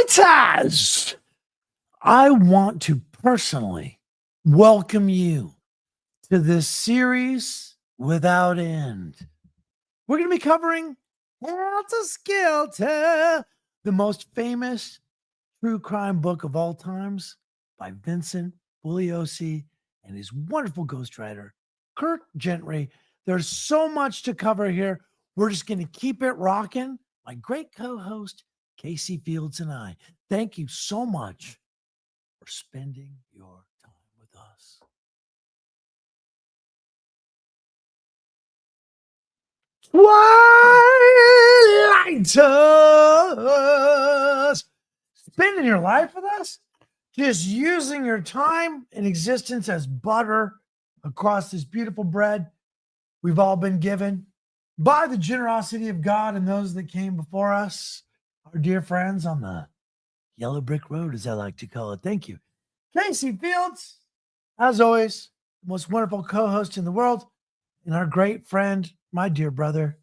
Taz, I want to personally welcome you to this series without end. We're going to be covering Helter Skelter, the most famous true crime book of all times by Vincent Bugliosi and his wonderful ghostwriter, Curt Gentry. There's so much to cover here. We're just going to keep it rocking. My great co-host, Casey Fields, and I, thank you so much for spending your time with us. TWILIGHT! Spending your life with us? Just using your time and existence as butter across this beautiful bread we've all been given by the generosity of God and those that came before us, our dear friends on the yellow brick road, as I like to call it. Thank you. Casey Fields, as always, the most wonderful co-host in the world, and our great friend, my dear brother,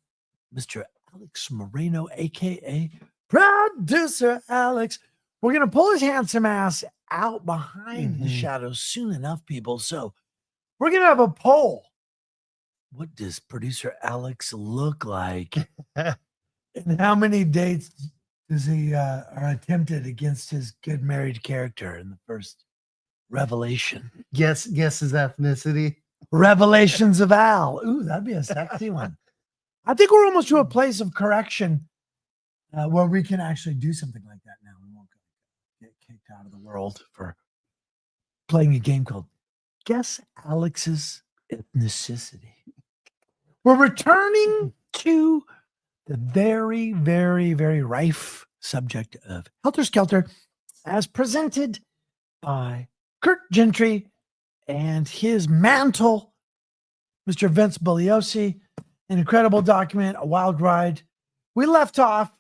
Mr. Alex Moreno, a.k.a. Producer Alex. We're going to pull his handsome ass out behind the shadows soon enough, people. So we're going to have a poll. What does producer Alex look like? And how many dates does he are attempted against his good married character in the first revelation? Guess his ethnicity. Revelations of Al. Ooh, that'd be a sexy one. I think we're almost to a place of correction where we can actually do something like that now. We won't get kicked out of the world for playing a game called Guess Alex's Ethnicity. We're returning to the very, very, very rife subject of Helter Skelter as presented by Curt Gentry and his mantle, Mr. Vince Bugliosi. An incredible document, a wild ride. We left off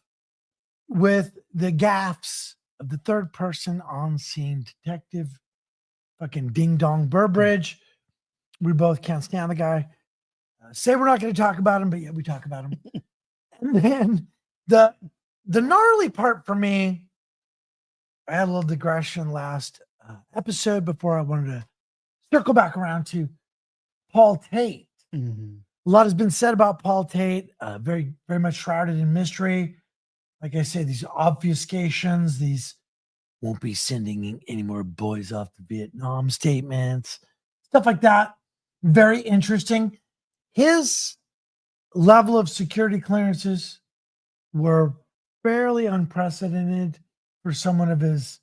with the gaffes of the third person on-scene detective, fucking Ding Dong Burbridge. We both can't stand the guy. Say we're not going to talk about him, but yeah, we talk about him. And then the gnarly part for me, I had a little digression last episode before I wanted to circle back around to Paul Tate. Mm-hmm. A lot has been said about Paul Tate, very, very much shrouded in mystery. Like I say, these obfuscations, these won't be sending any more boys off to Vietnam statements, stuff like that. Very interesting. His level of security clearances were fairly unprecedented for someone of his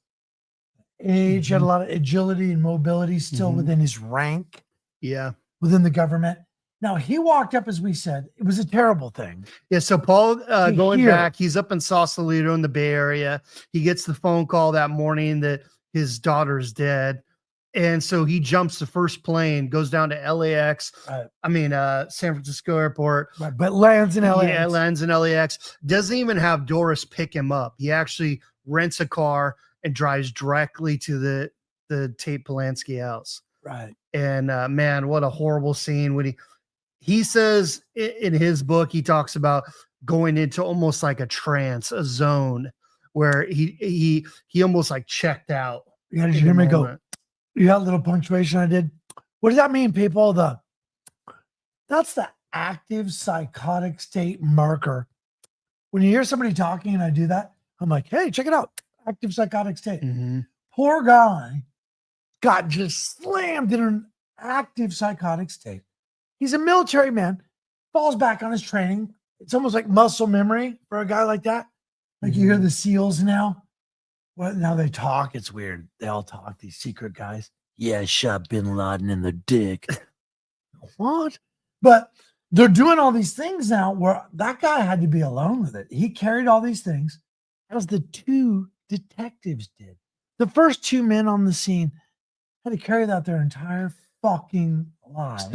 age. He had a lot of agility and mobility still within his rank. Yeah. Within the government. Now, he walked up, as we said, it was a terrible thing. Yeah, so Paul, going back, he's up in Sausalito in the Bay Area. He gets the phone call that morning that his daughter's dead. And so he jumps the first plane, goes down to LAX. San Francisco Airport. Right, but lands in LAX. Yeah, lands in LAX. Doesn't even have Doris pick him up. He actually rents a car and drives directly to the Tate Polanski house. Right. And man, what a horrible scene when he says in his book, he talks about going into almost like a trance, a zone where he almost like checked out. Yeah, did you hear me go? You got a little punctuation I did. What does that mean, people? That's the active psychotic state marker. When you hear somebody talking and I do that, I'm like, hey, check it out. Active psychotic state. Poor guy got just slammed in an active psychotic state. He's a military man, falls back on his training. It's almost like muscle memory for a guy like that. Like you hear the SEALs now. Well, now they talk. It's weird. They all talk, these secret guys. Yeah, I shot Bin Laden in the dick. What? But they're doing all these things now where that guy had to be alone with it. He carried all these things as the two detectives did. The first two men on the scene had to carry that their entire fucking lives.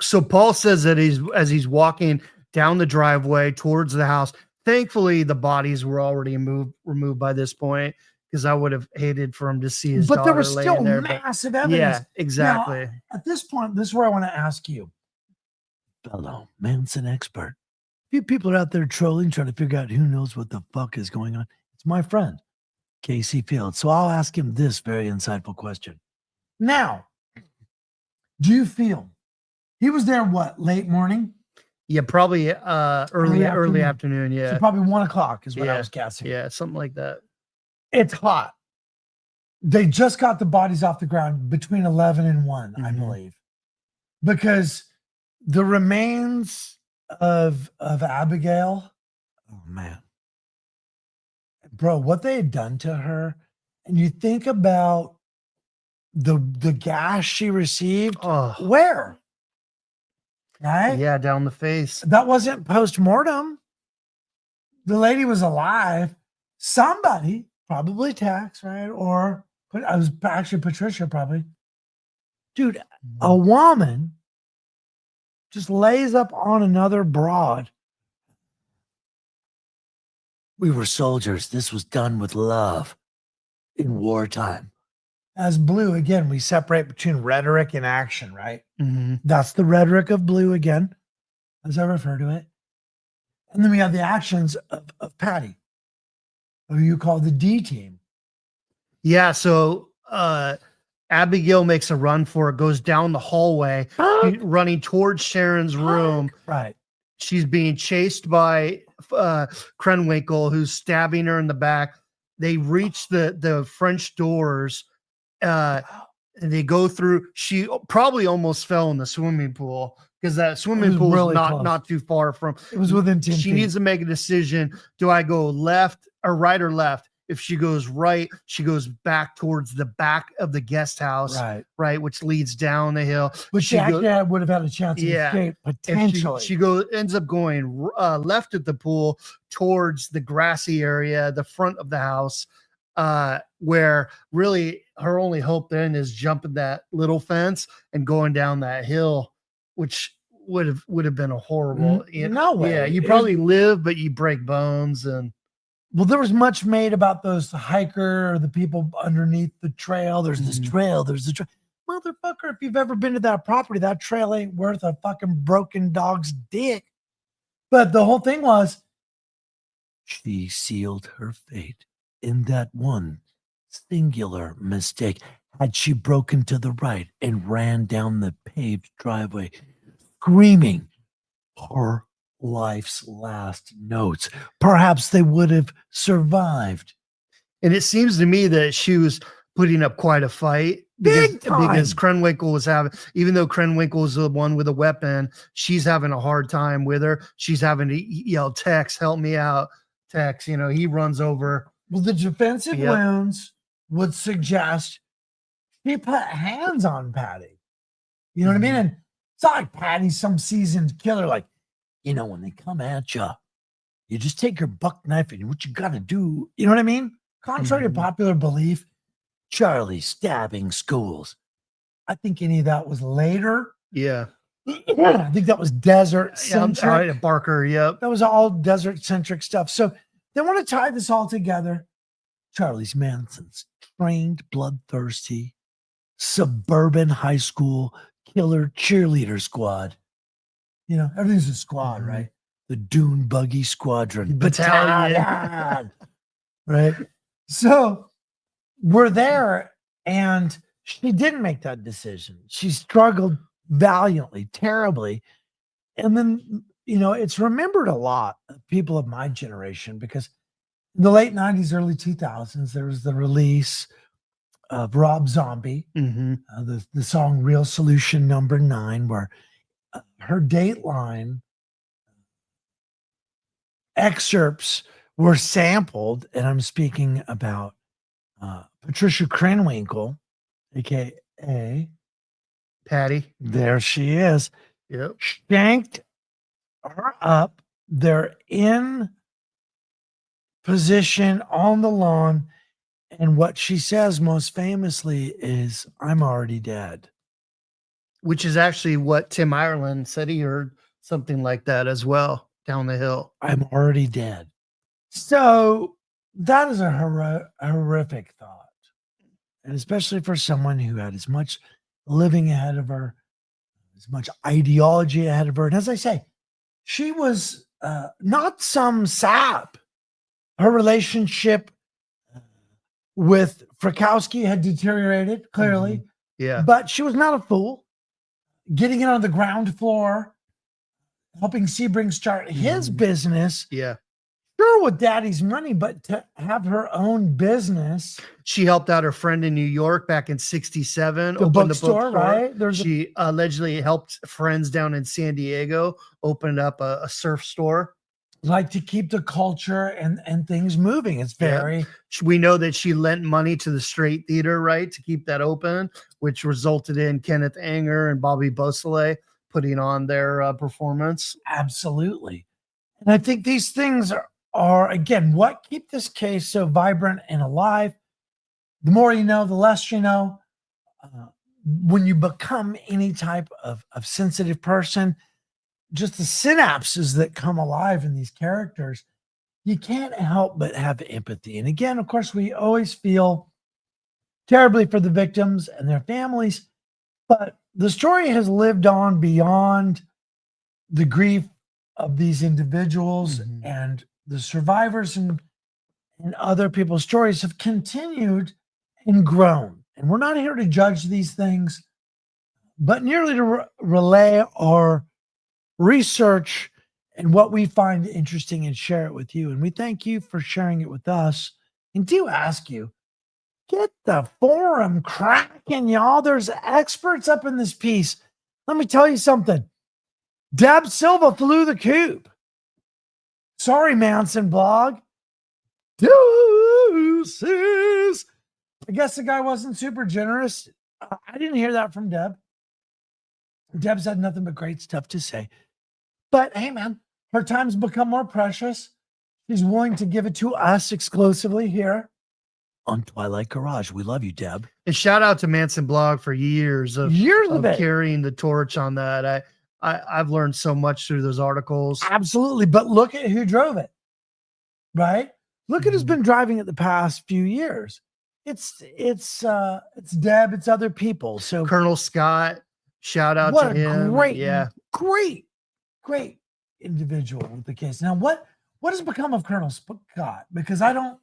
So Paul says that as he's walking down the driveway towards the house, thankfully the bodies were already removed by this point, because I would have hated for him to see his daughter. But there was still there, massive evidence. Yeah, exactly. Now, at this point, this is where I want to ask you, fellow Manson expert. A few people are out there trolling, trying to figure out who knows what the fuck is going on. It's my friend, Casey Fields. So I'll ask him this very insightful question. Now, do you feel he was there, what, late morning? Yeah, probably early afternoon. Yeah. So probably 1 o'clock is what I was guessing. Yeah, something like that. It's hot. They just got the bodies off the ground between 11 and 1, I believe. Because the remains of Abigail, oh man. Bro, what they had done to her, and you think about the gash she received, where? Right? Yeah, down the face. That wasn't post-mortem. The lady was alive. Somebody, probably Tex, right? Or I was actually Patricia, probably. Dude, a woman just lays up on another broad. We were soldiers. This was done with love in wartime. As Blue, again, we separate between rhetoric and action, right? That's the rhetoric of Blue again, as I refer to it. And then we have the actions of Patty, who you call the D team. Yeah, so Abigail makes a run for it, goes down the hallway, running towards Sharon's room. Right. She's being chased by Krenwinkel, who's stabbing her in the back. They reach the French doors. And they go through. She probably almost fell in the swimming pool because that swimming pool really is not too far from. It was within 10 She feet. needs to make a decision. Do I go left or right or left? If she goes right, she goes back towards the back of the guest house, right, which leads down the hill. But she actually would have had a chance to escape, potentially. She ends up going left at the pool towards the grassy area, the front of the house, where really her only hope then is jumping that little fence and going down that hill, which would have been a horrible. No way. Yeah, you probably live, but you break bones. And well, there was much made about those hiker or the people underneath the trail. There's this trail. There's the trail. Motherfucker, if you've ever been to that property, that trail ain't worth a fucking broken dog's dick. But the whole thing was, she sealed her fate in that one singular mistake. Had she broken to the right and ran down the paved driveway, screaming her life's last notes, perhaps they would have survived. And it seems to me that she was putting up quite a fight because Krenwinkel was having, even though Krenwinkel is the one with a weapon, she's having a hard time with her. She's having to yell, Tex, help me out. Tex, he runs over. Well, the defensive wounds would suggest he put hands on Patty. You know what I mean? And it's not like Patty's some seasoned killer. Like, when they come at you, you just take your buck knife and what you got to do. You know what I mean? Contrary to popular belief, Charlie stabbing schools. I think any of that was later. Yeah. I think that was desert-centric. Barker, yep. That was all desert-centric stuff. So they want to tie this all together. Charles Manson's trained, bloodthirsty, suburban high school killer cheerleader squad. Everything's a squad, right? The Dune Buggy Squadron. Battalion. Right? So we're there, and she didn't make that decision. She struggled valiantly, terribly. And then, it's remembered a lot of people of my generation because in the late 90s, early 2000s, there was the release of Rob Zombie, the song Real Solution Number 9, where her Dateline excerpts were sampled, and I'm speaking about Patricia Krenwinkel, aka Patty. There she is. Yep. Shanked her up. They're in position on the lawn, and what she says most famously is, "I'm already dead." Which is actually what Tim Ireland said. He heard something like that as well down the hill. I'm already dead. So that is a horrific thought. And especially for someone who had as much living ahead of her, as much ideology ahead of her. And as I say, she was not some sap. Her relationship with Frykowski had deteriorated, clearly. Yeah. But she was not a fool. Getting in on the ground floor, helping Sebring start his business. Yeah. Sure, with daddy's money, but to have her own business. She helped out her friend in New York back in 67. The bookstore, right? She allegedly helped friends down in San Diego open up a surf store. Like to keep the culture and things moving. It's very. We know that she lent money to the Straight Theater, right, to keep that open, which resulted in Kenneth Anger and Bobby Beausoleil putting on their performance. Absolutely. And I think these things are, again, what keep this case so vibrant and alive. The more you know, the less you know. When you become any type of sensitive person, just the synapses that come alive in these characters, you can't help but have empathy. And again, of course, we always feel terribly for the victims and their families, but the story has lived on beyond the grief of these individuals, and the survivors and other people's stories have continued and grown. And we're not here to judge these things, but merely to relay our research and what we find interesting and share it with you. And we thank you for sharing it with us. And do ask you, get the forum cracking, y'all. There's experts up in this piece. Let me tell you something. Deb Silva flew the coop. Sorry, Manson blog. Deuces. I guess the guy wasn't super generous. I didn't hear that from Deb. Deb's had nothing but great stuff to say. But hey, man, her time's become more precious. She's willing to give it to us exclusively here on Twilight Garage. We love you, Deb. And shout out to Manson blog for years of carrying the torch on that. I've learned so much through those articles. Absolutely. But look at who drove it, right? Look at who's been driving it the past few years. It's Deb, it's other people. So Colonel Scott, shout out to him. Great individual with the case. Now, what has become of Colonel Scott? Because I'm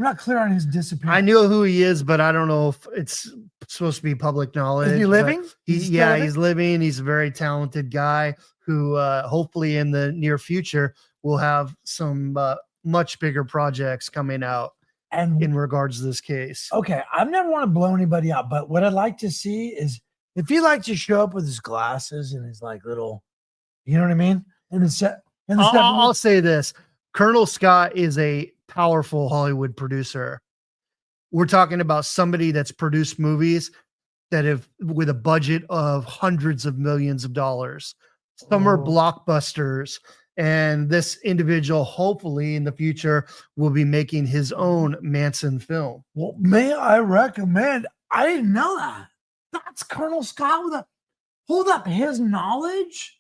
not clear on his disappearance. I know who he is, but I don't know if it's supposed to be public knowledge. Is he living? He's living. He's a very talented guy who hopefully in the near future will have some much bigger projects coming out and in regards to this case. Okay, I've never want to blow anybody out, but what I'd like to see is if he likes to show up with his glasses and his like little, you know what I mean? I'll say this. Colonel Scott is a powerful Hollywood producer. We're talking about somebody that's produced movies that have with a budget of hundreds of millions of dollars. Some are blockbusters. And this individual, hopefully in the future, will be making his own Manson film. Well, may I recommend? I didn't know that. That's Colonel Scott with hold up his knowledge.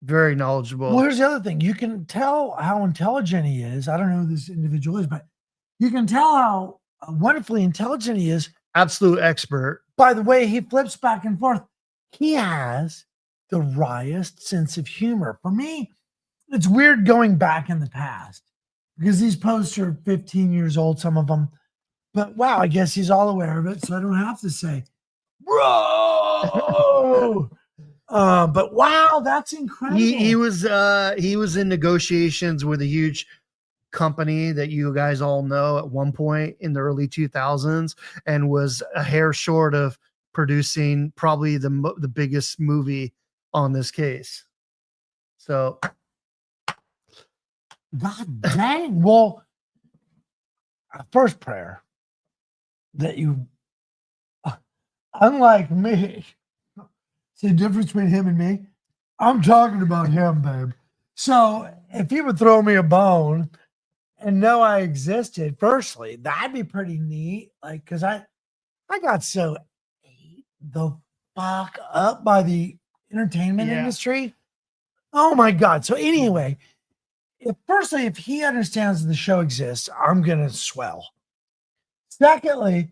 Very knowledgeable. Well, here's the other thing. You can tell how intelligent he is. I don't know who this individual is, but you can tell how wonderfully intelligent he is. Absolute expert. By the way, he flips back and forth. He has the wryest sense of humor. For me, it's weird going back in the past because these posts are 15 years old, some of them. But wow, I guess he's all aware of it, so I don't have to say, bro. But wow, that's incredible. He was in negotiations with a huge company that you guys all know at one point in the early 2000s and was a hair short of producing probably the biggest movie on this case. So God dang. Well, first prayer that you, unlike me, see the difference between him and me? I'm talking about him, babe. So if he would throw me a bone and know I existed, firstly, that'd be pretty neat. Like, because I got so ate the fuck up by the entertainment industry. Oh my God. So anyway, if he understands the show exists, I'm gonna swell. Secondly,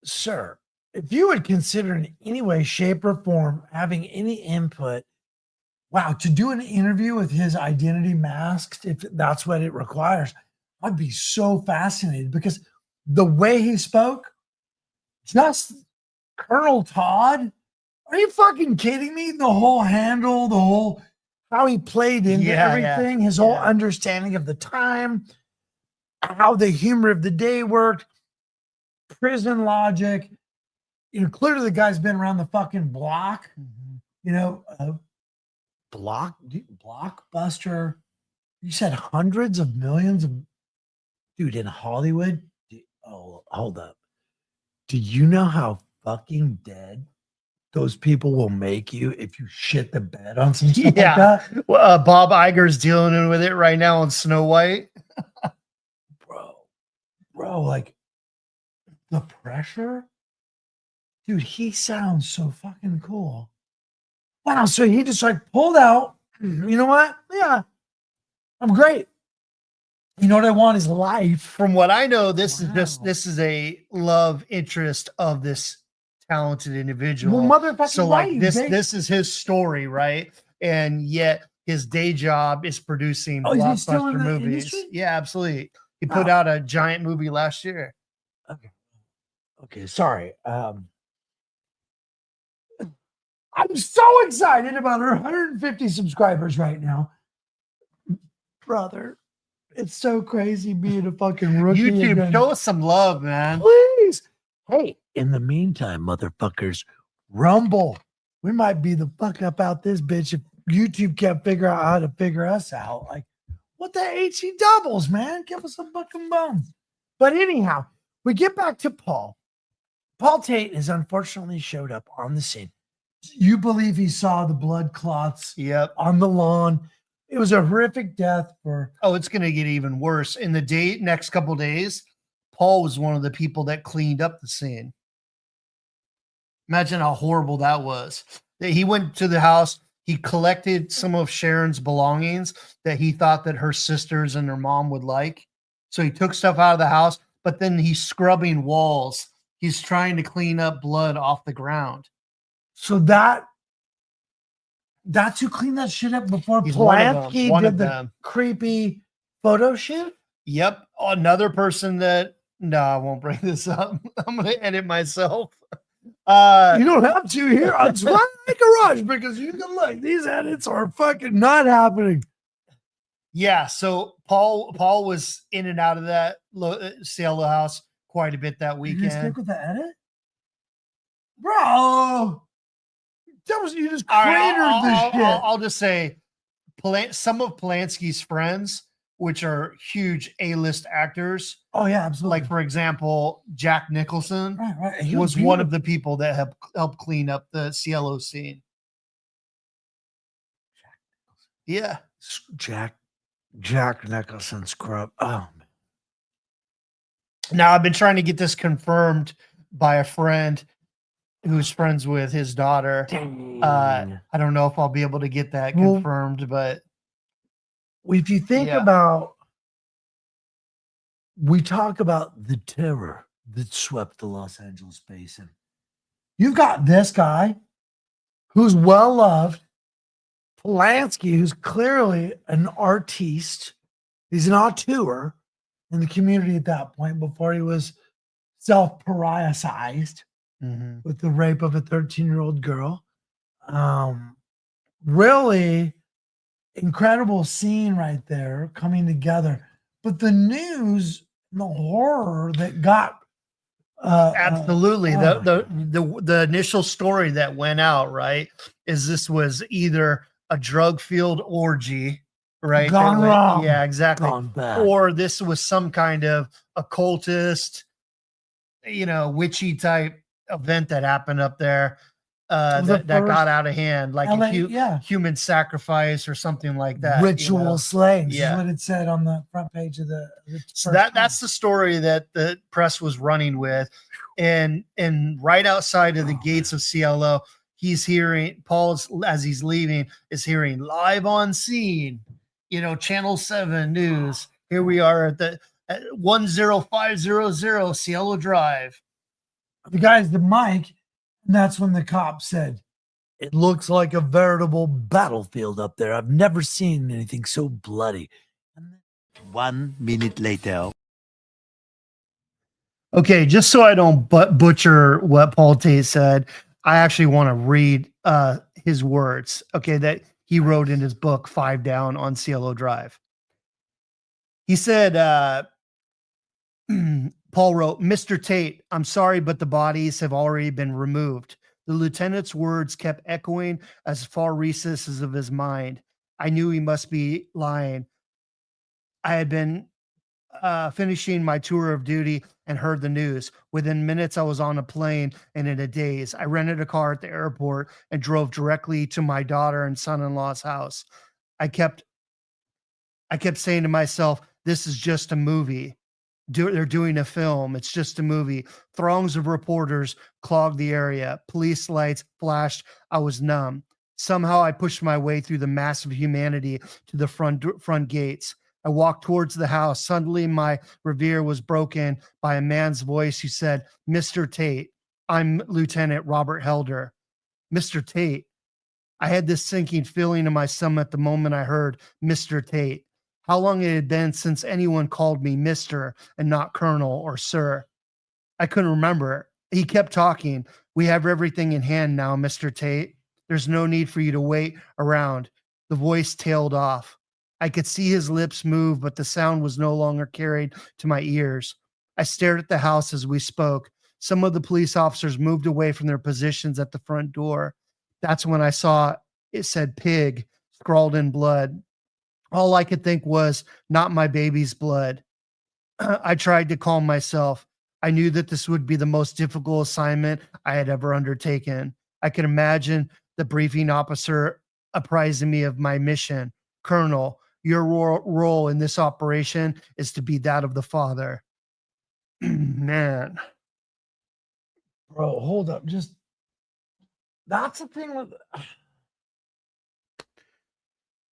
sir, if you would consider in any way, shape, or form having any input, wow, to do an interview with his identity masked, if that's what it requires, I'd be so fascinated because the way he spoke, just Colonel Todd. Are you fucking kidding me? The whole handle, the whole how he played into everything, his whole understanding of the time, how the humor of the day worked, prison logic. You know, clearly the guy's been around the fucking block. You know, blockbuster. You said hundreds of millions of dude in Hollywood. Oh, hold up. Do you know how fucking dead those people will make you if you shit the bed on some stuff like that? Well, Bob Iger's dealing with it right now on Snow White. Bro, like the pressure. Dude, he sounds so fucking cool. Wow, so he just like pulled out. You know what? Yeah, I'm great. You know what I want is life. From what I know, this is a love interest of this talented individual. Well, motherfucking so like life, this is his story, right? And yet his day job is producing blockbuster movies. Industry? Yeah, absolutely. He put out a giant movie last year. Okay, sorry. I'm so excited about our 150 subscribers right now. Brother, it's so crazy being a fucking rookie. YouTube, again. show us some love, man. Please. Hey, in the meantime, motherfuckers, Rumble. We might be the fuck up out this bitch if YouTube can't figure out how to figure us out. Like, what the HE doubles, man? Give us some fucking bones. But anyhow, we get back to Paul. Paul Tate has unfortunately showed up on the scene. You believe he saw the blood clots on the lawn. It was a horrific death for... Oh, it's going to get even worse. In the next couple of days, Paul was one of the people that cleaned up the scene. Imagine how horrible that was. He went to the house. He collected some of Sharon's belongings that he thought that her sisters and her mom would like. So he took stuff out of the house, but then he's scrubbing walls. He's trying to clean up blood off the ground. So that's who cleaned that shit up before Polanski did the creepy photo shoot? Yep. Another person that, no, I won't bring this up. I'm going to edit myself. You don't have to here on Twilight Garage because you can look. These edits are fucking not happening. Yeah. So Paul was in and out of that Cielo house quite a bit that weekend. You stick with the edit? Bro. That was, you just cratered this shit. I'll just say some of Polanski's friends, which are huge A-list actors. Oh, yeah, absolutely. Like, for example, Jack Nicholson right. was one of the people that helped clean up the Cielo scene. Yeah. Jack Nicholson scrub. Oh, man. Now, I've been trying to get this confirmed by a friend who's friends with his daughter. I don't know if I'll be able to get that confirmed, but if you think about, we talk about the terror that swept the Los Angeles basin. You've got this guy who's well loved, Polanski, who's clearly an artiste. He's an auteur in the community at that point before he was self-pariahized. With the rape of a 13-year-old girl. Really incredible scene right there coming together. But the news, the horror that got absolutely the initial story that went out, right, is this was either a drug-fueled orgy, right? Gone wrong. Yeah, exactly. Gone bad. Or this was some kind of occultist, witchy type event that happened up there that got out of hand, like human sacrifice or something like that. Ritual slaying. Is what it said on the front page of the so that's the story that the press was running with. And right outside of the gates of Cielo, he's hearing Paul's, as he's leaving, is hearing live on scene, Channel 7 news. Here we are at 10500 Cielo Drive. The guy's the mic, and that's when the cop said, "It looks like a veritable battlefield up there. I've never seen anything so bloody." 1 minute later. Okay, just so I don't butcher what Paul Tate said, I actually want to read his words, okay, that he wrote in his book, 5 Down on Cielo Drive. He said, Paul wrote, Mr. Tate, I'm sorry, but the bodies have already been removed. The lieutenant's words kept echoing as far recesses of his mind. I knew he must be lying. I had been finishing my tour of duty and heard the news. Within minutes, I was on a plane and in a daze. I rented a car at the airport and drove directly to my daughter and son-in-law's house. I kept saying to myself, this is just a movie. They're doing a film. It's just a movie. Throngs of reporters clogged the area. Police lights flashed. I was numb. Somehow I pushed my way through the mass of humanity to the front gates. I walked towards the house. Suddenly my reverie was broken by a man's voice who said, Mr. Tate, I'm Lieutenant Robert Helder. Mr. Tate. I had this sinking feeling in my stomach the moment I heard Mr. Tate. How long it had been since anyone called me Mr. and not Colonel or Sir. I couldn't remember. He kept talking. We have everything in hand now, Mr. Tate. There's no need for you to wait around. The voice tailed off. I could see his lips move, but the sound was no longer carried to my ears. I stared at the house as we spoke. Some of the police officers moved away from their positions at the front door. That's when I saw it said pig scrawled in blood. All I could think was, not my baby's blood. I tried to calm myself. I knew that this would be the most difficult assignment I had ever undertaken. I could imagine the briefing officer apprising me of my mission. Colonel, your role in this operation is to be that of the father. Man. Bro, hold up. That's the thing with...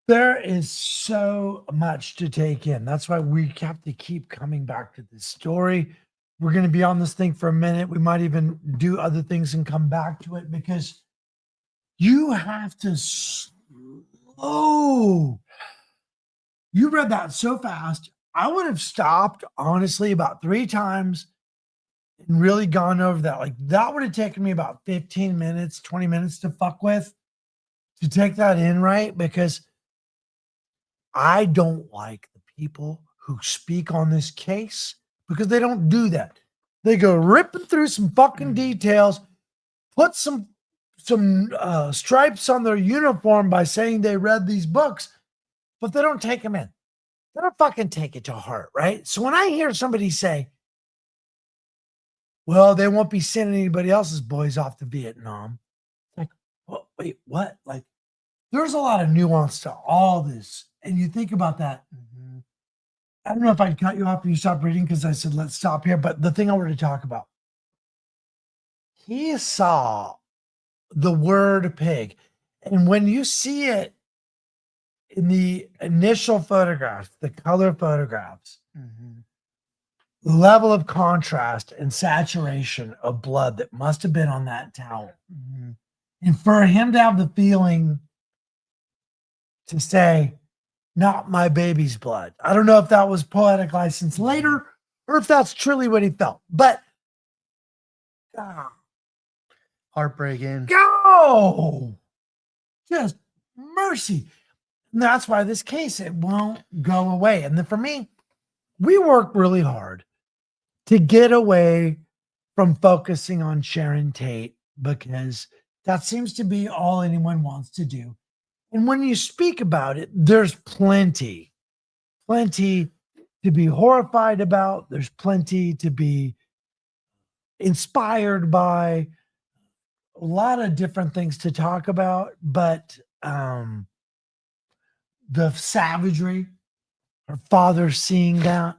There is so much to take in. That's why we have to keep coming back to this story. We're going to be on this thing for a minute. We might even do other things and come back to it because you have to slow. You read that so fast. I would have stopped, honestly, about 3 times and really gone over that. Like, that would have taken me about 15 minutes, 20 minutes to fuck with, to take that in, right? Because I don't like the people who speak on this case because they don't do that. They go ripping through some fucking details, put some stripes on their uniform by saying they read these books, but they don't take them in. They don't fucking take it to heart, right? So when I hear somebody say, well, they won't be sending anybody else's boys off to Vietnam. Like, well, wait, what? Like, there's a lot of nuance to all this. And you think about that. Mm-hmm. I don't know if I'd cut you off and you stopped reading because I said, let's stop here. But the thing I wanted to talk about, he saw the word pig. And when you see it in the initial photographs, the color photographs, mm-hmm, the level of contrast and saturation of blood that must have been on that towel. Mm-hmm. And for him to have the feeling to say, not my baby's blood. I don't know if that was poetic license later or if that's truly what he felt. But heartbreaking. Go! Just mercy. And that's why this case, it won't go away. And then for me, we work really hard to get away from focusing on Sharon Tate because that seems to be all anyone wants to do. And when you speak about it, there's plenty to be horrified about. There's plenty to be inspired by, a lot of different things to talk about. But the savagery, her father seeing that.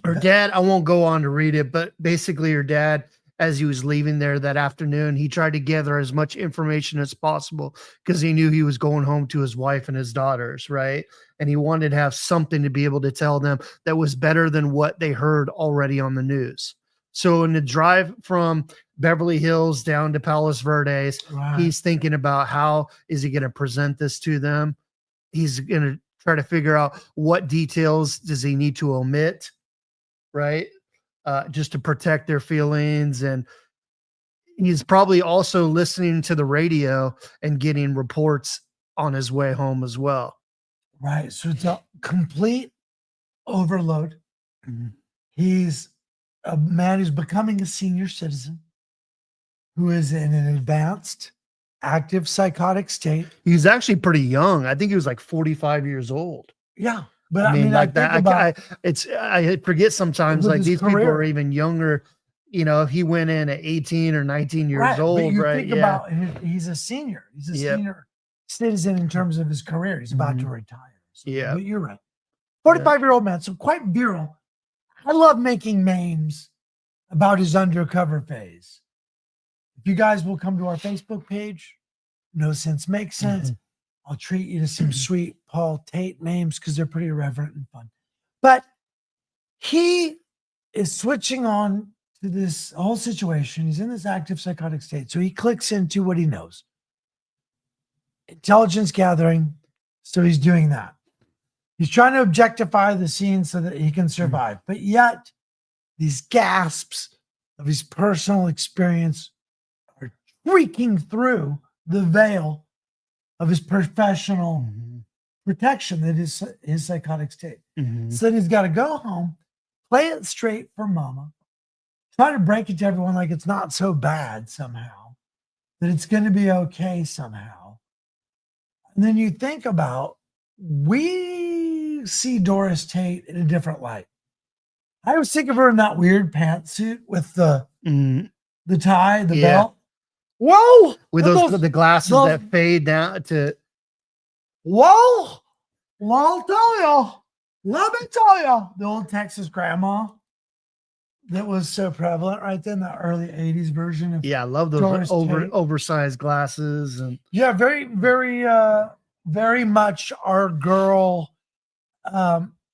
Her dad, I won't go on to read it, but basically her dad, as he was leaving there that afternoon, he tried to gather as much information as possible because he knew he was going home to his wife and his daughters, right? And he wanted to have something to be able to tell them that was better than what they heard already on the news. So in the drive from Beverly Hills down to Palos Verdes, right, he's thinking about how is he going to present this to them? He's going to try to figure out what details does he need to omit, right? just to protect their feelings. And he's probably also listening to the radio and getting reports on his way home as well. Right. So it's a complete overload. Mm-hmm. He's a man who's becoming a senior citizen who is in an advanced, active psychotic state. He's actually pretty young. I think he was like 45 years old. Yeah. But I mean like that. I forget sometimes like these career. people are even younger. You know, if he went in at 18 or 19 years old, but you right? Think about he's a senior. He's a senior citizen in terms of his career. He's about to retire. So, yeah. But you're right. 45-year-old man. So quite virile. I love making memes about his undercover phase. If you guys will come to our Facebook page, No Sense Makes Sense. I'll treat you to some sweet Paul Tate memes because they're pretty irreverent and fun. But he is switching on to this whole situation. He's in this active psychotic state. So he clicks into what he knows. Intelligence gathering. So he's doing that. He's trying to objectify the scene so that he can survive. But yet, these gasps of his personal experience are freaking through the veil of his professional protection that is his psychotic state. So then he's got to go home, play it straight for mama, try to break it to everyone like it's not so bad somehow, that it's going to be okay somehow. And then you think about, we see Doris Tate in a different light. I was thinking of her in that weird pantsuit with the tie, the belt. Whoa! With the glasses that fade down to. Whoa! Let me tell you, the old Texas grandma that was so prevalent right then, the early 80s version of. Yeah, I love those oversized glasses. And yeah, very, very, very much our girl,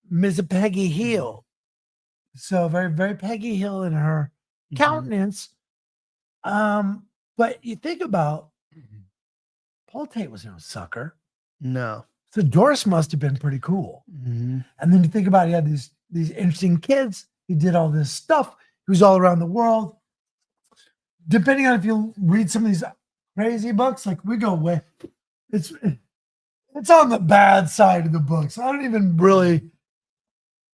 Miss Peggy Hill. So very, very Peggy Hill in her countenance. But you think about Paul Tate was no sucker. No. So Doris must have been pretty cool. And then you think about he had these interesting kids. He did all this stuff. He was all around the world. Depending on if you read some of these crazy books, like we go way, it's on the bad side of the books. I don't even really.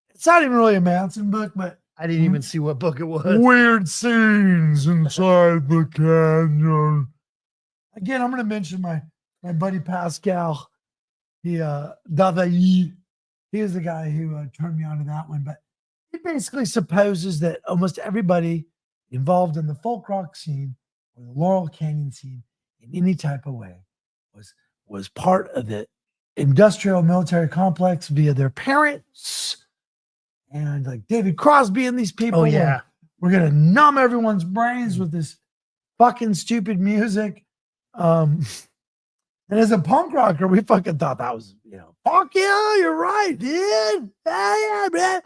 It's not even really a Manson book, but I didn't even see what book it was. Weird scenes inside the canyon. Again, I'm going to mention my buddy Pascal. He Davailly. He was the guy who turned me on to that one. But it basically supposes that almost everybody involved in the folk rock scene or the Laurel Canyon scene in any type of way was part of the industrial military complex via their parents. And like David Crosby and these people. Oh, yeah. We're going to numb everyone's brains with this fucking stupid music. And as a punk rocker, we fucking thought that was, fuck yeah, you're right, dude. Yeah, man.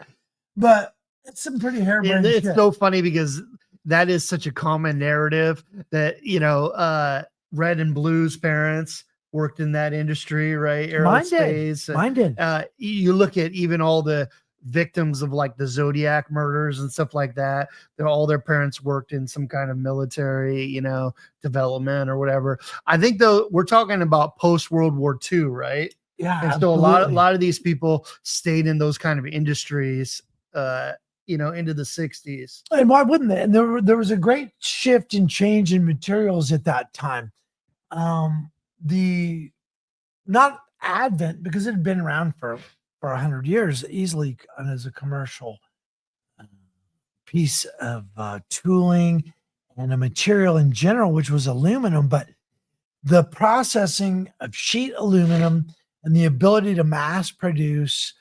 But it's some pretty harebrained shit. It's so funny because that is such a common narrative that, Red and Blue's parents worked in that industry, right? Aerospace. Mine did. You look at even all the victims of like the Zodiac murders and stuff like that. All their parents worked in some kind of military, development or whatever. I think though we're talking about post World War II, right? Yeah. And absolutely. so a lot of these people stayed in those kind of industries, into the 60s. And why wouldn't they? And there was a great shift and change in materials at that time. The not Advent, because it had been around for 100 years easily as a commercial piece of tooling and a material in general, which was aluminum, but the processing of sheet aluminum and the ability to mass produce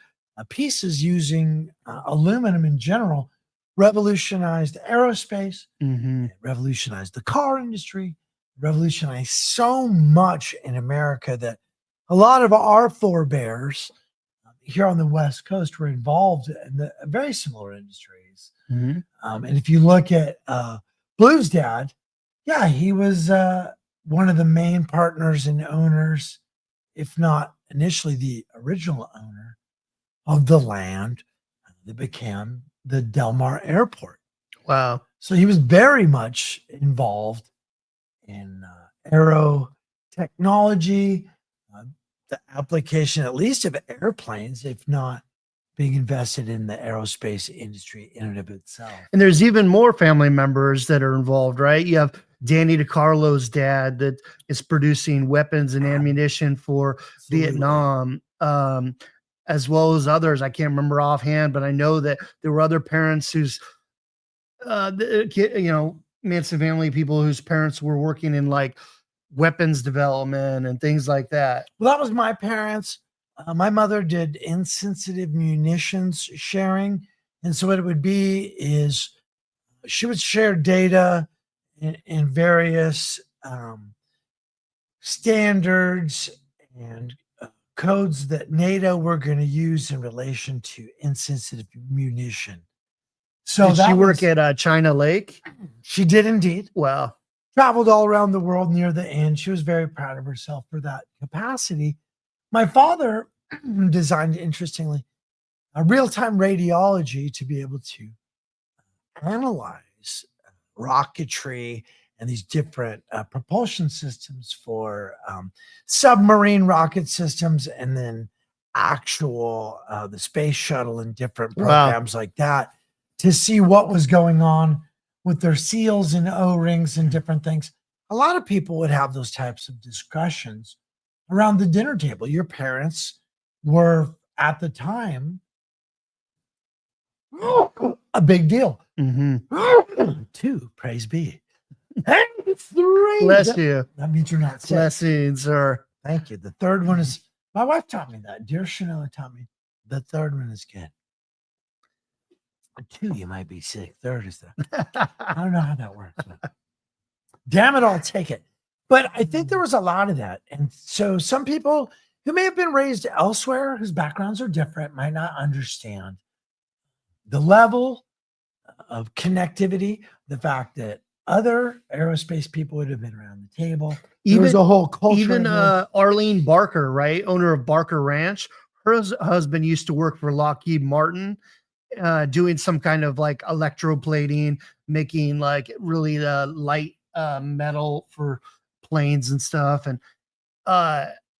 pieces using aluminum in general revolutionized aerospace, it revolutionized the car industry, revolutionized so much in America that a lot of our forebears here on the West Coast were involved in the very similar industries. And if you look at Blue's dad, yeah, he was one of the main partners and owners, if not initially the original owner of the land that became the Del Mar Airport. Wow. So he was very much involved in aero technology, the application, at least of airplanes, if not being invested in the aerospace industry in and of itself. And there's even more family members that are involved, right? You have Danny DeCarlo's dad that is producing weapons and ammunition for Vietnam, as well as others. I can't remember offhand, but I know that there were other parents whose, Manson family people whose parents were working in like weapons development and things like that. Well, that was my parents. My mother did insensitive munitions sharing. And so what it would be is she would share data in various standards and codes that NATO were going to use in relation to insensitive munition. So did she work at China Lake? She did indeed. Wow. Traveled all around the world near the end. She was very proud of herself for that capacity. My father designed, interestingly, a real-time radiology to be able to analyze rocketry and these different propulsion systems for submarine rocket systems, and then actual the space shuttle and different programs like that, to see what was going on with their seals and O-rings and different things. A lot of people would have those types of discussions around the dinner table. Your parents were at the time a big deal. Mm-hmm. 2, praise be. And 3. Bless you. That means you're not sick. Blessings, sir. Thank you. The third one is, my wife taught me that. Dear Chanel taught me the third one is good. 2, you might be sick. Third is the, I don't know how that works. But damn it, I'll take it. But I think there was a lot of that. And so some people who may have been raised elsewhere, whose backgrounds are different, might not understand the level of connectivity, the fact that other aerospace people would have been around the table. There was a whole culture. Even Arlene Barker, right? Owner of Barker Ranch. Her husband used to work for Lockheed Martin, doing some kind of like electroplating, making like really light metal for planes and stuff. And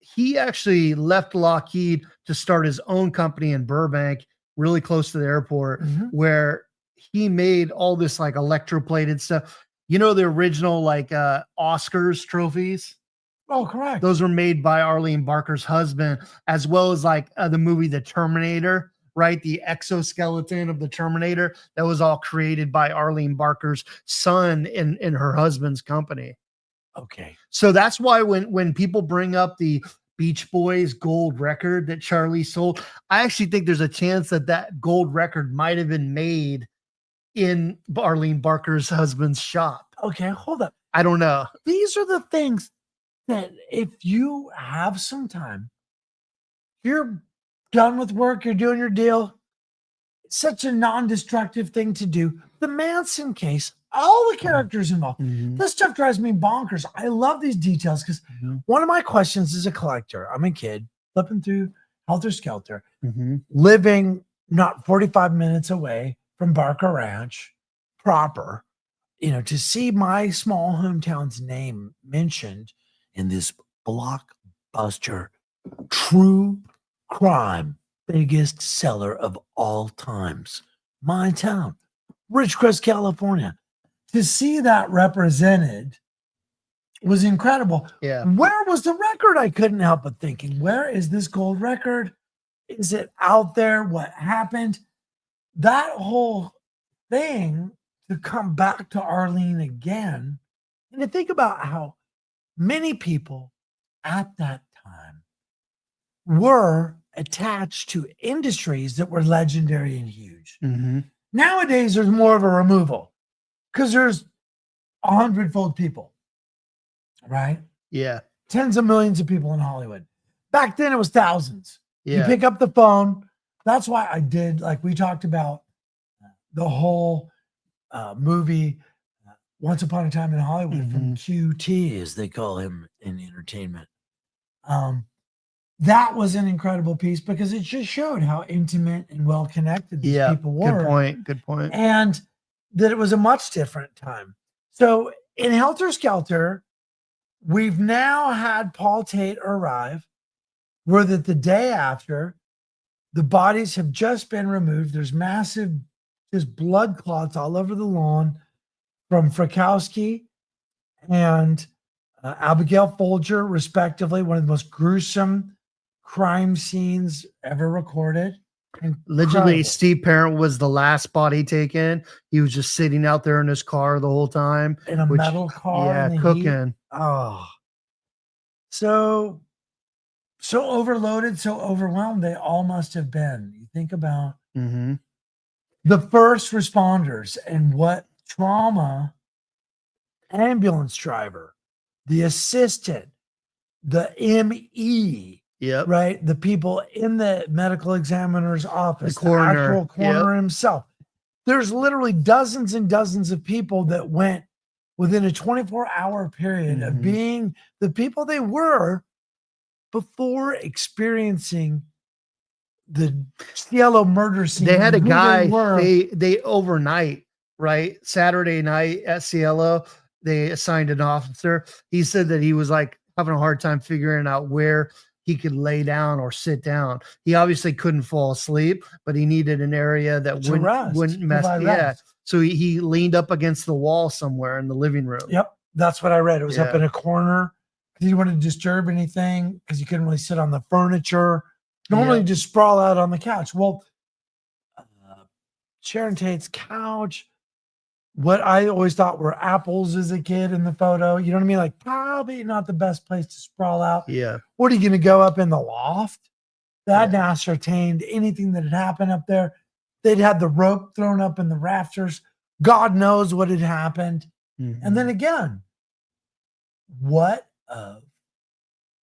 he actually left Lockheed to start his own company in Burbank, really close to the airport, where he made all this like electroplated stuff. You know, the original like Oscars trophies? Oh, correct. Those were made by Arlene Barker's husband, as well as like the movie The Terminator, right? The exoskeleton of the Terminator. That was all created by Arlene Barker's son in her husband's company. Okay. So that's why when people bring up the Beach Boys gold record that Charlie sold, I actually think there's a chance that that gold record might have been made in Arlene Barker's husband's shop. Okay, hold up. I don't know. These are the things that if you have some time, you're done with work, you're doing your deal. It's such a non-destructive thing to do. The Manson case, all the characters involved. This stuff drives me bonkers. I love these details because one of my questions as a collector, I'm a kid flipping through Helter Skelter, living not 45 minutes away from Barker Ranch proper, to see my small hometown's name mentioned in this blockbuster true crime biggest seller of all times, my town, Ridgecrest, California. To see that represented was incredible. Yeah. Where was the record? I couldn't help but thinking, where is this gold record? Is it out there? What happened? That whole thing, to come back to Arlene again, and to think about how many people at that time were attached to industries that were legendary and huge. Nowadays, there's more of a removal because there's 100-fold people, right? Yeah. Tens of millions of people in Hollywood. Back then, it was thousands. Yeah. You pick up the phone. That's why I did, like we talked about, the whole movie Once Upon a Time in Hollywood from QT, as they call him in entertainment. That was an incredible piece because it just showed how intimate and well-connected these people were. Good point. And that it was a much different time. So in Helter Skelter, we've now had Paul Tate arrive, where that the day after, the bodies have just been removed. There's massive just blood clots all over the lawn from Frykowski and Abigail Folger, respectively, one of the most gruesome crime scenes ever recorded. Allegedly, Steve Parent was the last body taken. He was just sitting out there in his car the whole time. In a metal car. Yeah, in the cooking. Heat. Oh. So overloaded, so overwhelmed they all must have been. You think about the first responders and what trauma, ambulance driver, the assistant, the ME, right? The people in the medical examiner's office, the actual coroner himself. There's literally dozens and dozens of people that went within a 24-hour period of being the people they were before experiencing the Cielo murder scene. They had a guy, they overnight, right? Saturday night at Cielo, they assigned an officer. He said that he was like having a hard time figuring out where he could lay down or sit down. He obviously couldn't fall asleep, but he needed an area that wouldn't mess. Yeah. So he leaned up against the wall somewhere in the living room. Yep. That's what I read. It was up in a corner because he wanted to disturb anything because you couldn't really sit on the furniture. Normally just sprawl out on the couch. Well, Sharon Tate's couch, what I always thought were apples as a kid in the photo. You know what I mean? Like probably not the best place to sprawl out. Yeah. What are you going to go up in the loft? They hadn't ascertained anything that had happened up there. They'd had the rope thrown up in the rafters. God knows what had happened. And then again, what of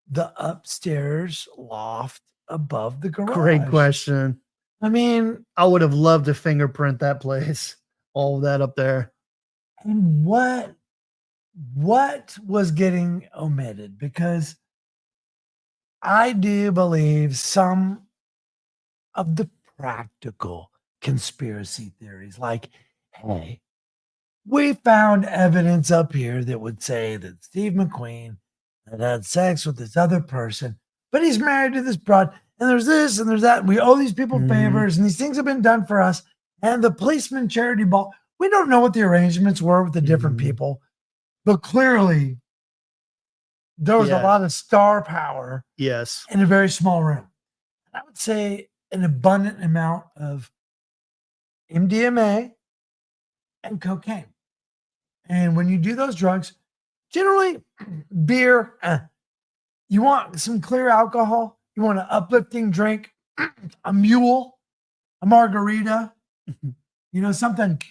the upstairs loft above the garage? Great question. I mean, I would have loved to fingerprint that place. All of that up there. And what was getting omitted? Because I do believe some of the practical conspiracy theories, like, hey, we found evidence up here that would say that Steve McQueen had sex with this other person, but he's married to this broad, and there's this and there's that. And we owe these people favors, and these things have been done for us. And the policeman charity ball, we don't know what the arrangements were with the different people, but clearly there was a lot of star power in a very small room. I would say an abundant amount of MDMA and cocaine. And when you do those drugs, generally beer, you want some clear alcohol, you want an uplifting drink, a mule, a margarita, you know, something.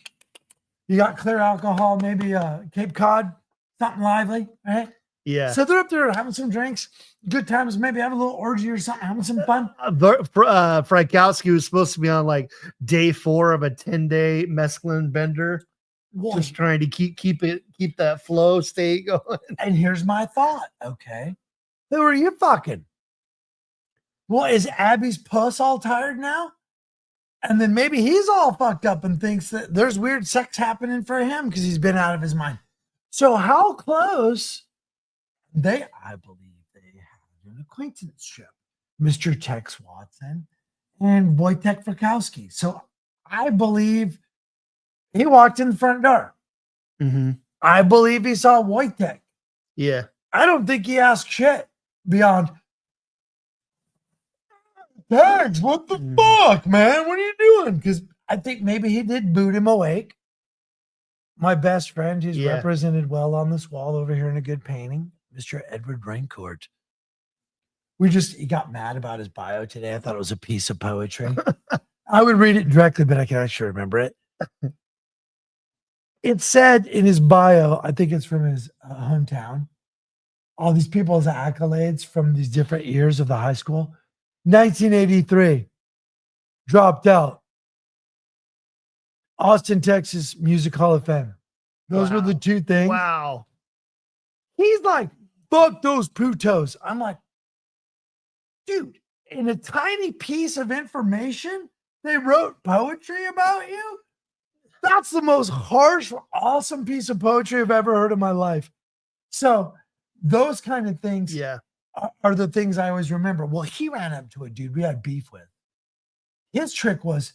You got clear alcohol, maybe a Cape Cod, something lively, right? Yeah. So they're up there having some drinks, good times, maybe having a little orgy or something, having some fun. Frykowski was supposed to be on like day 4 of a 10-day mescaline bender, just trying to keep that flow state going. And here's my thought, okay? Who are you fucking? Well, is Abby's puss all tired now? And then maybe he's all fucked up and thinks that there's weird sex happening for him because he's been out of his mind. So how close I believe they had an acquaintanceship, Mr. Tex Watson and Wojtek Frykowski. So I believe he walked in the front door. I believe he saw Wojtek. Yeah. I don't think he asked shit beyond, Tex, what the fuck, man? What are you doing? Because I think maybe he did boot him awake. My best friend, who's represented well on this wall over here in a good painting, Mr. Edward Raincourt. He got mad about his bio today. I thought it was a piece of poetry. I would read it directly, but I can actually remember it. It said in his bio, I think it's from his hometown, all these people's accolades from these different years of the high school. 1983, dropped out. Austin, Texas Music Hall of Fame. Those were the two things. Wow. He's like, fuck those putos. I'm like, dude, in a tiny piece of information, they wrote poetry about you? That's the most harsh, awesome piece of poetry I've ever heard in my life. So those kind of things are the things I always remember. Well, he ran up to a dude we had beef with. His trick was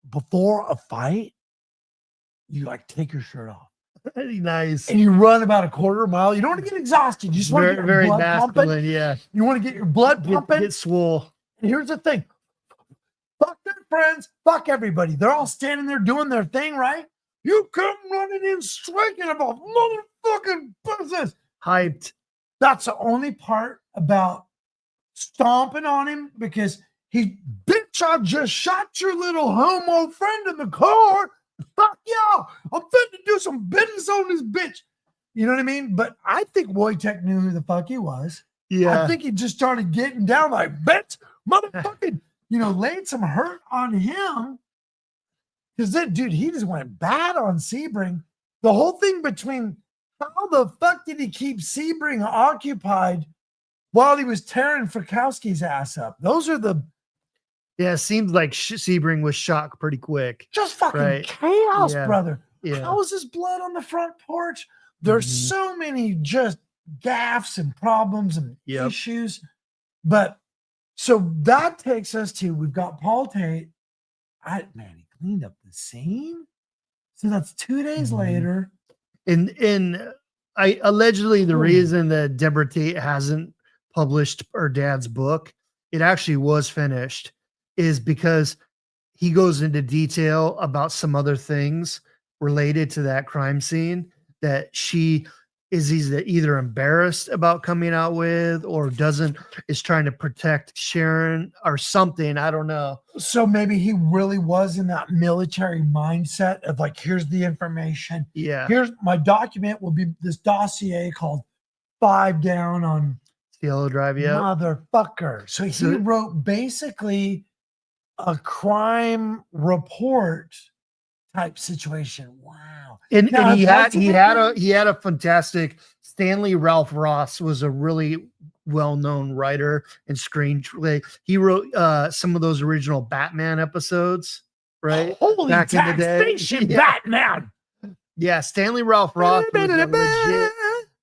before a fight, you like take your shirt off. Very nice. And you run about a quarter mile. You don't want to get exhausted. You just want to get your blood pumping. Yeah. You want to get your blood pumping. Get swole. And here's the thing. Fuck their friends. Fuck everybody. They're all standing there doing their thing, right? You come running in striking about motherfucking business. Hyped. That's the only part about stomping on him because he, bitch, I just shot your little homo friend in the car. Fuck y'all. I'm fit to do some business on this bitch. You know what I mean? But I think Wojtek knew who the fuck he was. Yeah. I think he just started getting down like, bitch, motherfucking, laid some hurt on him. Because then, dude, he just went bad on Sebring. The whole thing between how the fuck did he keep Sebring occupied while he was tearing Frykowski's ass up? Those are the. Yeah, it seems like Sebring was shocked pretty quick. Just fucking chaos, brother. Yeah. How is his blood on the front porch? There's so many just gaffes and problems and issues. But so that takes us to, we've got Paul Tate. He cleaned up the scene. So that's 2 days later. And I allegedly the reason that Deborah Tate hasn't published her dad's book, it actually was finished, is because he goes into detail about some other things related to that crime scene that she is either embarrassed about coming out with or is trying to protect Sharon or something. I don't know. So maybe he really was in that military mindset of like, here's the information. Yeah. Here's my document will be this dossier called 5 Down on Cielo Drive. Yeah. Motherfucker. So he wrote basically a crime report type situation. Wow. And he had a fantastic Stanley Ralph Ross was a really well-known writer and screenplay. He wrote some of those original Batman episodes, right? Holy back in the day. Batman. Yeah, Stanley Ralph Ross was a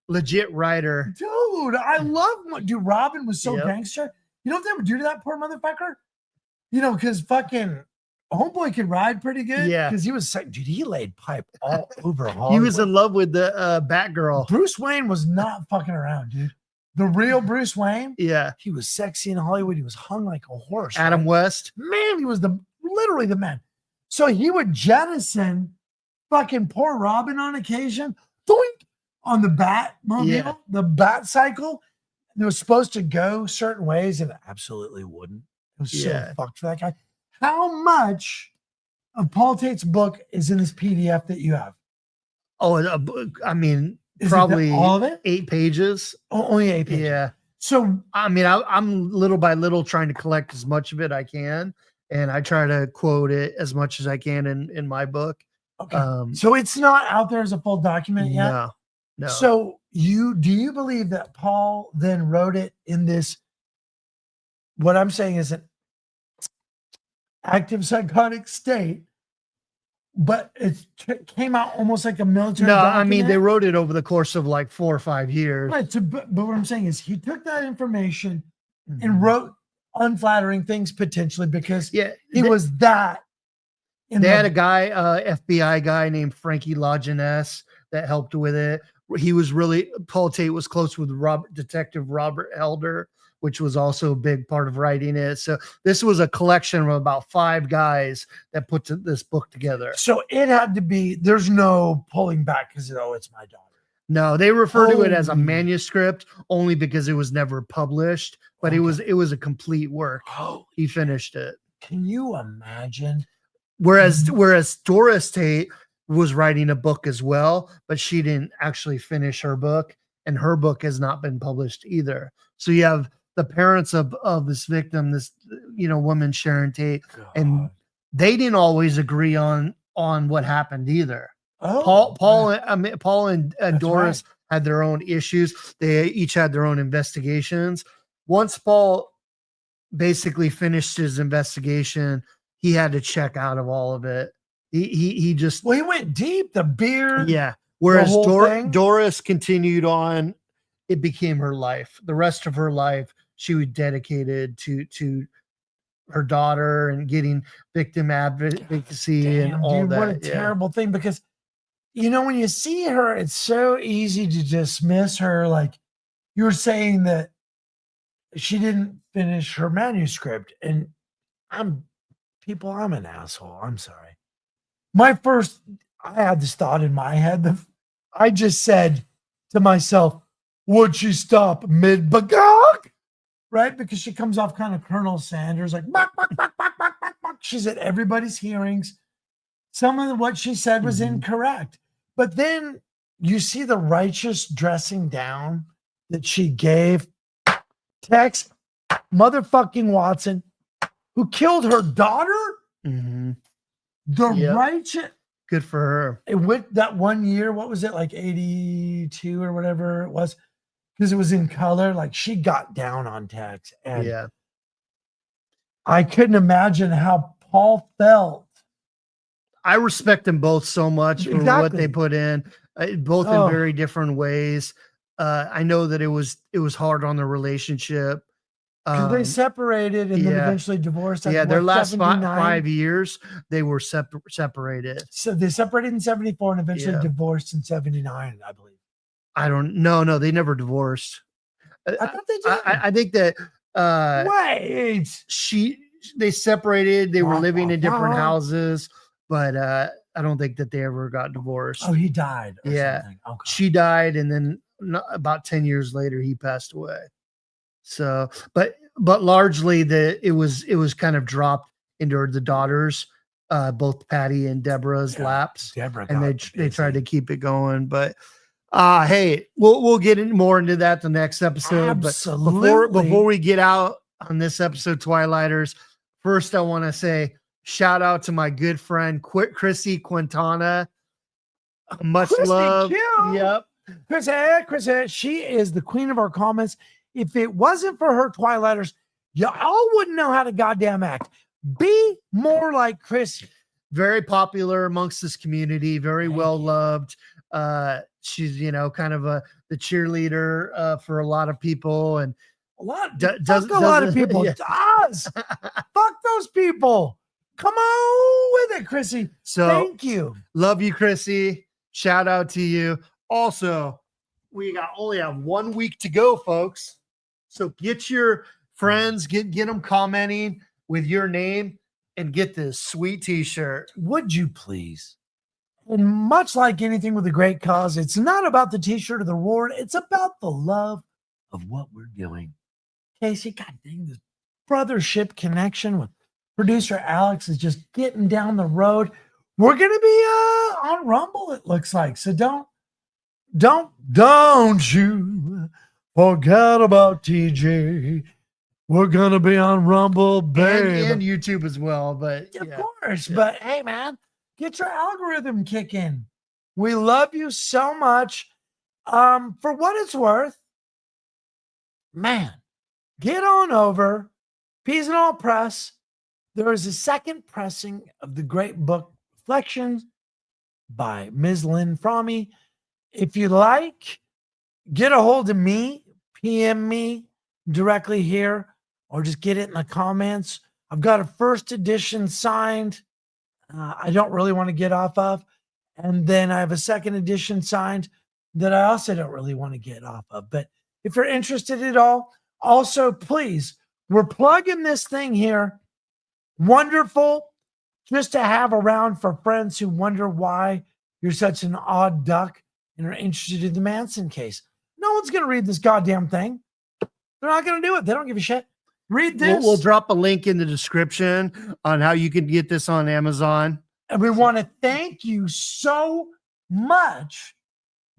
legit writer. Dude, I love Robin was so gangster. You know what they would do to that poor motherfucker? Because fucking homeboy could ride pretty good. Yeah. Because he was dude, he laid pipe all over Hollywood. He was in love with the Batgirl. Bruce Wayne was not fucking around, dude. The real Bruce Wayne. Yeah. He was sexy in Hollywood. He was hung like a horse. Adam West. Man, he was literally the man. So he would jettison fucking poor Robin on occasion. Doink! On the Batmobile, the Bat cycle. It was supposed to go certain ways and it absolutely wouldn't. It was so fucked for that guy. How much of Paul Tate's book is in this PDF that you have? Oh, I mean, probably all of it? 8 pages. Oh, only 8 pages. Yeah. So, I mean, I'm little by little trying to collect as much of it I can. And I try to quote it as much as I can in my book. Okay. So it's not out there as a full document yet? No. So do you believe that Paul then wrote it in this, what I'm saying is an active psychotic state, but it came out almost like a military document? I mean, they wrote it over the course of like 4 or 5 years. Right. But what I'm saying is he took that information and wrote unflattering things potentially because he was that. They had a guy, FBI guy named Frankie Lajeunesse that helped with it. Paul Tate was close with Detective Robert Elder, which was also a big part of writing it. So this was a collection of about 5 guys that put this book together. So it had to be, there's no pulling back because, it's my daughter. No, they refer to it as a manuscript only because it was never published, but it was a complete work. He finished it. Can you imagine? Whereas Doris Tate was writing a book as well, but she didn't actually finish her book, and her book has not been published either. So you have the parents of this victim, this woman Sharon Tate, and they didn't always agree on what happened either. Paul and Doris had their own issues. They each had their own investigations. Once Paul basically finished his investigation, he had to check out of all of it. He just, Well, he went deep. The beard. yeah. Whereas whole thing. Doris continued on, it became her life. The rest of her life, she was dedicated to her daughter and getting victim advocacy and all dude, that. what a terrible thing, because when you see her, it's so easy to dismiss her. Like you were saying that she didn't finish her manuscript, and I'm an asshole. I'm sorry. I had this thought in my head. I just said to myself, would she stop mid-bagog? Right? Because she comes off kind of Colonel Sanders, like, bark, bark, bark, bark, bark, bark, bark. She's at everybody's hearings. Some of what she said was incorrect. But then you see the righteous dressing down that she gave Tex motherfucking Watson, who killed her daughter. The righteous. Good for her. It went that 1 year. What was it, like 82 or whatever it was? Because it was in color. Like she got down on Tex. And I couldn't imagine how Paul felt. I respect them both so much for what they put in, both in very different ways. I know that it was hard on the relationship. Because they separated and then eventually divorced. Their last 5 years, they were separated. So they separated in 74 and eventually divorced in 79, I believe. I don't know. No, they never divorced. I thought they did. I think that they separated. They were living in different houses, but I don't think that they ever got divorced. Oh, he died. Something. Okay. She died, and then about 10 years later, he passed away. So, but largely it was kind of dropped into the daughters, both Patty and Deborah's laps, and they tried to keep it going. But hey, we'll get more into that the next episode. Absolutely. But before we get out on this episode, Twilighters, first I want to say shout out to my good friend Chrissy Quintana. Much love. Q. Yep. Chris, she is the queen of our comments. If it wasn't for her, Twilighters, y'all wouldn't know how to goddamn act. Be more like Chrissy. Very popular amongst this community, very well loved. She's, kind of the cheerleader for a lot of people, and a lot of people. Does fuck those people. Come on with it, Chrissy. So thank you. Love you, Chrissy. Shout out to you. Also, we only have 1 week to go, folks. So get your friends, get them commenting with your name, and get this sweet t-shirt. Would you please? And much like anything with a great cause, it's not about the t-shirt or the reward. It's about the love of what we're doing. Casey, God dang, this brothership connection with producer Alex is just getting down the road. We're going to be on Rumble, it looks like. So don't you forget about TJ. We're going to be on Rumble, babe. And YouTube as well. But of course. Yeah. But hey, man, get your algorithm kicking. We love you so much. For what it's worth, man, get on over. Peas and All Press. There is a second pressing of the great book Reflections by Ms. Lynn Fromme. If you like, get a hold of me, PM me directly here, or just get it in the comments. I've got a first edition signed. I don't really want to get off of. And then I have a second edition signed that I also don't really want to get off of. But if you're interested at all, also, please, we're plugging this thing here. Wonderful just to have around for friends who wonder why you're such an odd duck and are interested in the Manson case. No one's going to read this goddamn thing. They're not going to do it. They don't give a shit. Read this. We'll drop a link in the description on how you can get this on Amazon. And we want to thank you so much,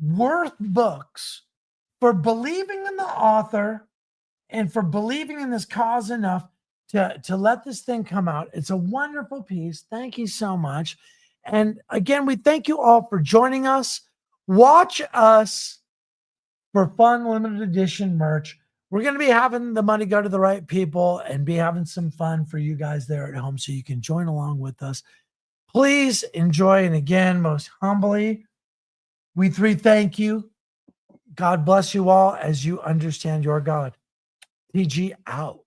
Worth Books, for believing in the author and for believing in this cause enough to let this thing come out. It's a wonderful piece. Thank you so much. And again, we thank you all for joining us. Watch us for fun limited edition merch. We're going to be having the money go to the right people and be having some fun for you guys there at home so you can join along with us. Please enjoy. And again, most humbly, we three thank you. God bless you all as you understand your God. TG out.